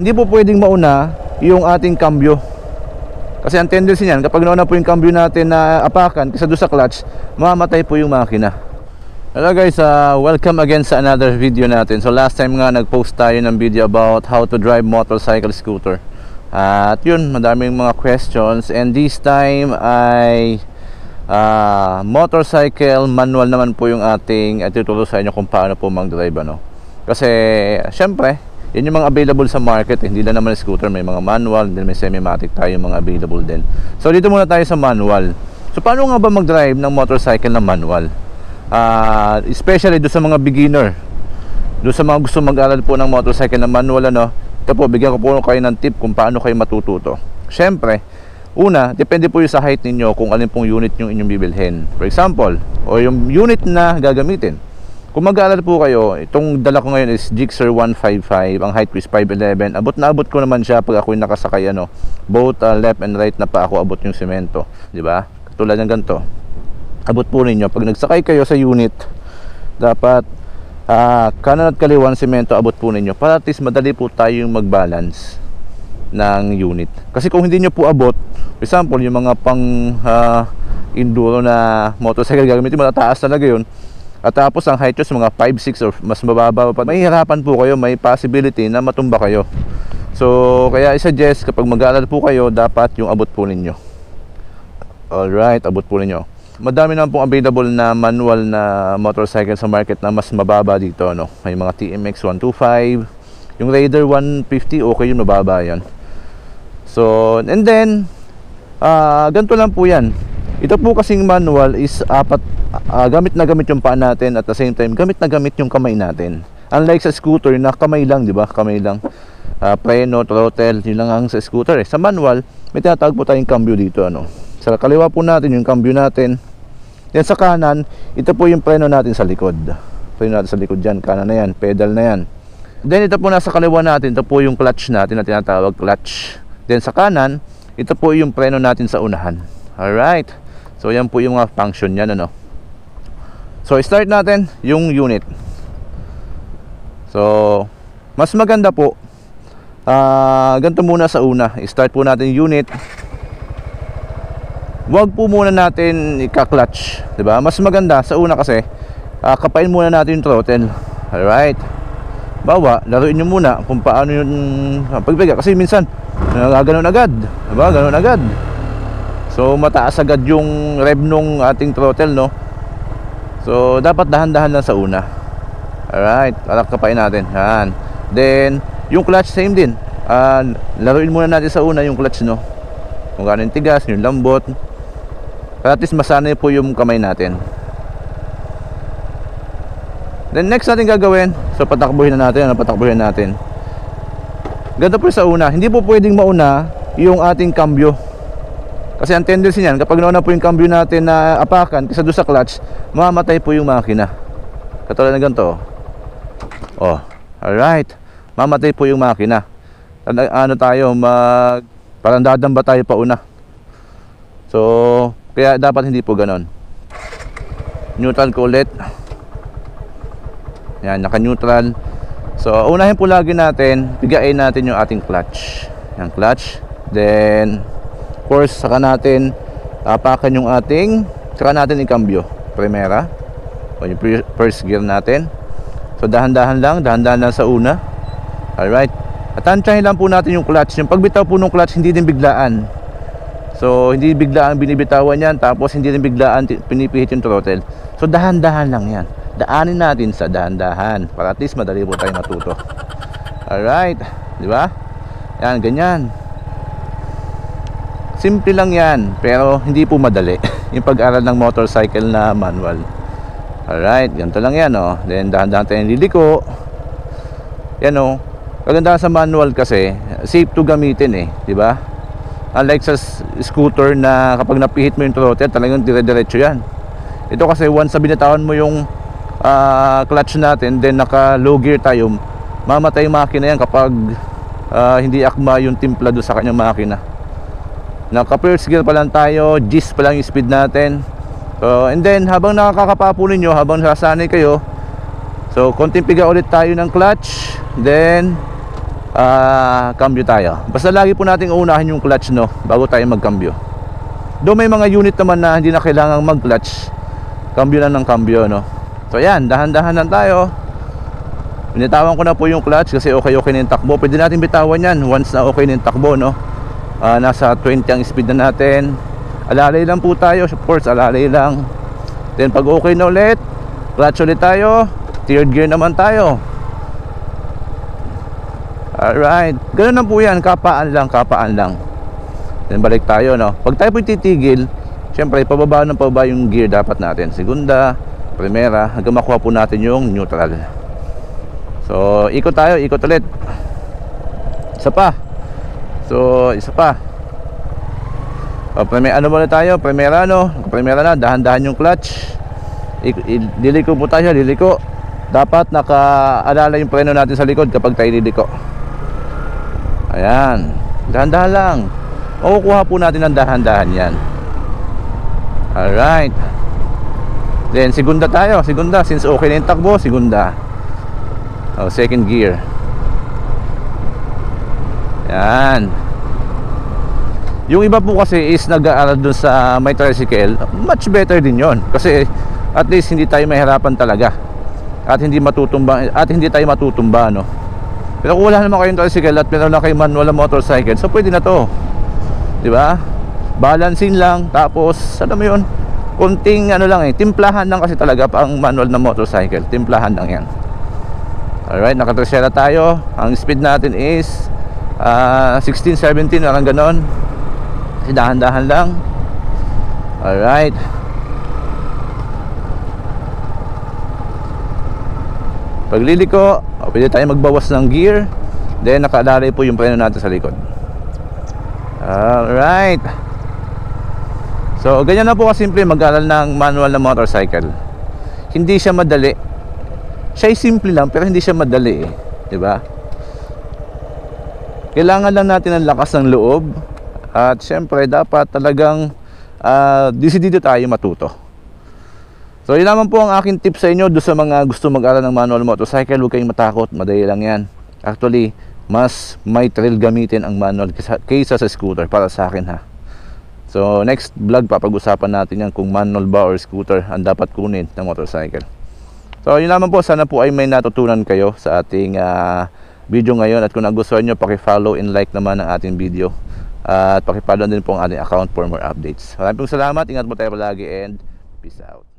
Hindi po pwedeng mauna yung ating cambio. Kasi ang tendency niyan, kapag nauna po yung cambio natin na apakan kaysa doon sa clutch, mamamatay po yung makina. Hello guys, welcome again sa another video natin. So last time nga nag-post tayo ng video about how to drive motorcycle scooter. At yun, madaming mga questions. And this time ay motorcycle manual naman po yung ating ituturo sa inyo kung paano po mag-drive, ano. Kasi syempre yun yung mga available sa market, hindi lang naman scooter, may mga manual, then may semi-matic tayo mga available din. So dito muna tayo sa manual. So paano nga ba mag-drive ng motorcycle na manual? Especially doon sa mga beginner, doon sa mga gusto mag-aral po ng motorcycle na manual, ano. Ito po, bigyan ko po kayo ng tip kung paano kayo matututo. Syempre, una, depende po yung sa height ninyo kung alin pong unit yung inyong bibilhin. For example, o yung unit na gagamitin. Kung mag-aaral po kayo, itong dala ko ngayon is Gixxer 155. Ang height ko is 5'11". Abot na abot ko naman siya pag ako'y nakasakay, ano, both left and right na pa ako abot yung semento, di ba? Katulad ng ganito. Abot po ninyo pag nagsakay kayo sa unit, dapat kanan at kaliwan semento abot po ninyo para at least madali po tayong mag-balance ng unit. Kasi kung hindi nyo po abot, for example, yung mga pang enduro na motorcycle gagamitin, matataas talaga yun. At tapos ang height nyo sa mga 5'6" or mas mababa pa, mahihirapan po kayo, may possibility na matumba kayo. So kaya i-suggest kapag mag-aaral po kayo, dapat yung abot po ninyo. Alright, abot po ninyo. Madami naman pong available na manual na motorcycle sa market na mas mababa dito, no? May mga TMX 125, yung Raider 150, okay yun, mababa yan. So and then ganito lang po yan. Ito po kasing manual is gamit na gamit yung paa natin, at the same time gamit na gamit yung kamay natin. Unlike sa scooter na kamay lang, di ba? Kamay lang. Preno, throttle, yun lang ang sa scooter. Sa manual, may tinatawag po tayong cambio dito, ano. Sa kaliwa po natin yung cambio natin. Yan sa kanan, ito po yung preno natin sa likod. Preno natin sa likod dyan, kanan na yan, pedal na yan. Then ito po nasa kaliwa natin, ito po yung clutch natin na tinatawag clutch. Then sa kanan, ito po yung preno natin sa unahan. Alright. So yan po yung mga function yan, ano. So start natin yung unit. So mas maganda po ganito muna sa una. Start po natin yung unit. Wag po muna natin ika-clutch, di ba? Mas maganda sa una kasi kapain muna natin yung throttle. Alright. Bawa, laruin nyo muna kung paano yung pagbiga. Kasi minsan gano'n agad, di ba? Gano'n agad. So mataas agad yung rev nung ating throttle, no? So dapat dahan-dahan lang sa una. Alright, kapain natin. Yan. Then yung clutch same din. Laruin muna natin sa una yung clutch, no? Kung gaano yung tigas, yung lambot, para at least masanay po yung kamay natin. Then next natin gagawin, so patakbuhin na natin, patakbuhin natin. Ganito po sa una. Hindi po pwedeng mauna yung ating cambio. Kasi ang tendency niyan, kapag nauna po yung cambio natin na apakan kaysa doon sa clutch, mamamatay po yung makina. Katulad ng ganito. Oh, alright. Mamatay po yung makina. Ano tayo, parang dadamba tayo pa una. So kaya dapat hindi po ganon. Neutral ko ulit. Yan, naka-neutral. So unahin po lagi natin, bigayin natin yung ating clutch. Yan, clutch. Then of course, saka natin apakan yung ating, saka natin i-cambio. Primera, o yung first gear natin. So dahan-dahan lang sa una. Alright. At tansyahin lang po natin yung clutch. Yung pagbitaw po ng clutch, hindi din biglaan. So hindi biglaan binibitawan yan, tapos hindi din biglaan pinipihit yung throttle. So dahan-dahan lang yan. Daanin natin sa dahan-dahan para at least madali po tayo matuto. Alright, di ba? Yan, ganyan. Simple lang yan, pero hindi po madali yung pag-aral ng motorcycle na manual. Alright, ganito lang yan, oh. Then dahan-dahan tayong liliko. Yan, oh. Kagandahan sa manual kasi safe to gamitin, eh, di ba? Unlike sa scooter na kapag napihit mo yung throttle, talagang dire-diretso yan. Ito kasi once na binitawan mo yung clutch natin, then naka low gear tayo, mamatay yung makina yan kapag hindi akma yung timpla doon sa kanyang makina. Naka first gear pa lang tayo, G's pa lang yung speed natin. So and then habang nakakapapo ninyo, habang nasasanay kayo, so konting piga ulit tayo ng clutch, then cambio tayo. Basta lagi po nating uunahin yung clutch, no, bago tayo magcambio. Do may mga unit naman na hindi na kailangang mag-clutch, cambio lang ng cambio, no. So yan, dahan-dahan lang tayo. Binitawan ko na po yung clutch kasi okay na yung takbo. Pwede natin bitawan yan once na okay na yung takbo, no. Nasa 20 ang speed na natin. Alalay lang po tayo, of course, alalay lang. Then pag okay na ulit, clutch ulit tayo, third gear naman tayo. Alright, ganun lang po yan, kapaan lang. Then balik tayo, no. Pag tayo po titigil, syempre pababa yung gear dapat natin. Segunda, primera, hanggang makuha po natin yung neutral. So ikot tayo, ikot ulit. Isa pa. Ano muna tayo, primera, no. Primera na, dahan-dahan yung clutch. Liliko po tayo, liliko. Dapat nakaalala yung preno natin sa likod kapag tayo liliko. Ayan, dahan-dahan lang. Makukuha po natin ng dahan-dahan yan. Alright. Then segunda tayo, segunda. Since okay na yung takbo, segunda. Second gear. Yan. Yung iba po kasi is nag-aaral dun sa may tricycle. Much better din yon. Kasi at least hindi tayo mahirapan talaga. At hindi tayo matutumba, no. Pero kung wala naman kayong tricycle at meron na kayong manual na motorcycle, so pwede na to. Di ba? Balancing lang, tapos ano mo yun, konting ano lang timplahan lang kasi talaga pang manual na motorcycle. Timplahan lang yan. Alright, nakatrasera tayo. Ang speed natin is 16, 17, parang ganon. Kasi dahan-dahan lang. Alright. Pagliliko, pwede tayo magbawas ng gear. Then nakaalalay po yung preno natin sa likod. Alright. So ganyan na po kasimple mag-aral ng manual na motorcycle. Hindi siya madali. Siya simple lang pero hindi siya madali, diba? Kailangan lang natin ng lakas ng loob. At syempre dapat talagang disidido tayo matuto. So yun naman po ang aking tip sa inyo. Doon sa mga gusto mag-aral ng manual motorcycle, huwag kayong matakot, madali lang yan. Actually, mas may thrill gamitin ang manual kaysa sa scooter, para sa akin, ha. So next vlog papag-usapan natin yan kung manual ba or scooter ang dapat kunin ng motorcycle. So yun naman po, sana po ay may natutunan kayo sa ating video ngayon. At kung nagustuhan nyo, paki-follow and like naman ang ating video. At paki-follow din po ang ating account for more updates. Maraming salamat, ingat po tayo palagi and peace out.